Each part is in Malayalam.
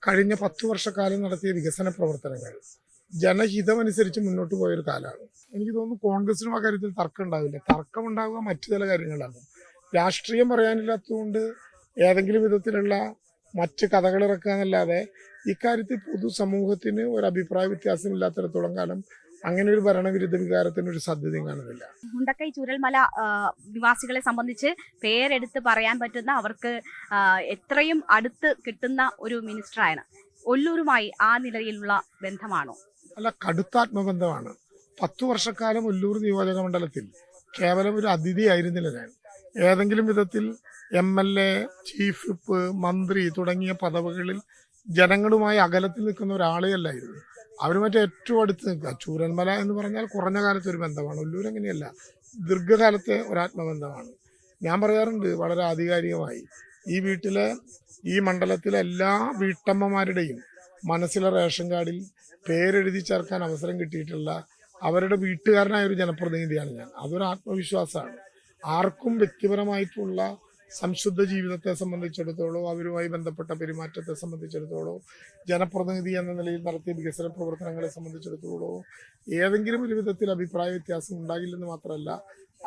കഴിഞ്ഞ 10 വർഷക്കാലം നടത്തിയ വികസന പ്രവർത്തനങ്ങൾ ജനഹിതമനുസരിച്ച് മുന്നോട്ട് പോയൊരു കാലമാണ്. എനിക്ക് തോന്നുന്നു കോൺഗ്രസിനും ആ കാര്യത്തിൽ തർക്കം ഉണ്ടാവില്ല. തർക്കം ഉണ്ടാവുക മറ്റു ചില കാര്യങ്ങളാകും. രാഷ്ട്രീയം പറയാനില്ലാത്തതുകൊണ്ട് ഏതെങ്കിലും വിധത്തിലുള്ള മറ്റ് കഥകൾ ഇറക്കുക എന്നല്ലാതെ ഇക്കാര്യത്തിൽ പൊതുസമൂഹത്തിന് ഒരു അഭിപ്രായ വ്യത്യാസമില്ലാത്തിടത്തോളം കാലം അങ്ങനെ ഒരു ഭരണവിരുദ്ധ വികാരത്തിന് ഒരു സാധ്യതയും കാണുന്നില്ല. മുണ്ടക്കൈ ചൂരൽമല നിവാസികളെ സംബന്ധിച്ച് പേരെടുത്ത് പറയാൻ പറ്റുന്ന, അവർക്ക് എത്രയും അടുത്ത് കിട്ടുന്ന ഒരു മിനിസ്റ്ററാണ്. ഒല്ലൂരുമായി ആ നിലയിലുള്ള ബന്ധമാണോ? അല്ല, കടുത്ത ആത്മബന്ധമാണ്. 10 വർഷക്കാലം ഒല്ലൂർ നിയോജക മണ്ഡലത്തിൽ കേവലം ഒരു അതിഥിയായിരുന്നില്ല ഞാൻ. ഏതെങ്കിലും വിധത്തിൽ MLA, ചീഫ് വിപ്പ്, മന്ത്രി തുടങ്ങിയ പദവികളിൽ ജനങ്ങളുമായി അകലത്തിൽ നിൽക്കുന്ന ഒരാളെ അല്ലായിരുന്നു. അവരുമായിട്ട് ഏറ്റവും അടുത്ത് നിൽക്കുക. ചൂരൽമല എന്ന് പറഞ്ഞാൽ കുറഞ്ഞ കാലത്തെ ഒരു ബന്ധമാണ്. ഒല്ലൂർ അങ്ങനെയല്ല, ദീർഘകാലത്തെ ഒരാത്മബന്ധമാണ്. ഞാൻ പറയാറുണ്ട് വളരെ ആധികാരികമായി, ഈ മണ്ഡലത്തിലെ എല്ലാ വീട്ടമ്മമാരുടെയും മനസ്സിലെ റേഷൻ കാർഡിൽ പേരെഴുതി ചേർക്കാൻ അവസരം കിട്ടിയിട്ടുള്ള അവരുടെ വീട്ടുകാരനായ ഒരു ജനപ്രതിനിധിയാണ് ഞാൻ. അതൊരു ആത്മവിശ്വാസമാണ്. ആർക്കും വ്യക്തിപരമായിട്ടുള്ള സംശുദ്ധ ജീവിതത്തെ സംബന്ധിച്ചിടത്തോളം, അവരുമായി ബന്ധപ്പെട്ട പെരുമാറ്റത്തെ സംബന്ധിച്ചിടത്തോളം, ജനപ്രതിനിധി എന്ന നിലയിൽ നടത്തിയ വികസന പ്രവർത്തനങ്ങളെ സംബന്ധിച്ചിടത്തോളം ഏതെങ്കിലും ഒരു വിധത്തിൽ അഭിപ്രായ വ്യത്യാസം ഉണ്ടാകില്ലെന്ന് മാത്രമല്ല,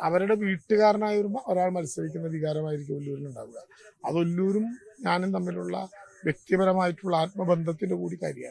അവരുടെ വീട്ടുകാരനായ ഒരാൾ മത്സരിക്കുന്ന വികാരമായിരിക്കും ഒല്ലൂരിനുണ്ടാവുക. അത് ഒല്ലൂരും ഞാനും തമ്മിലുള്ള വ്യക്തിപരമായിട്ടുള്ള ആത്മബന്ധത്തിന്റെ കൂടി കാര്യമാണ്.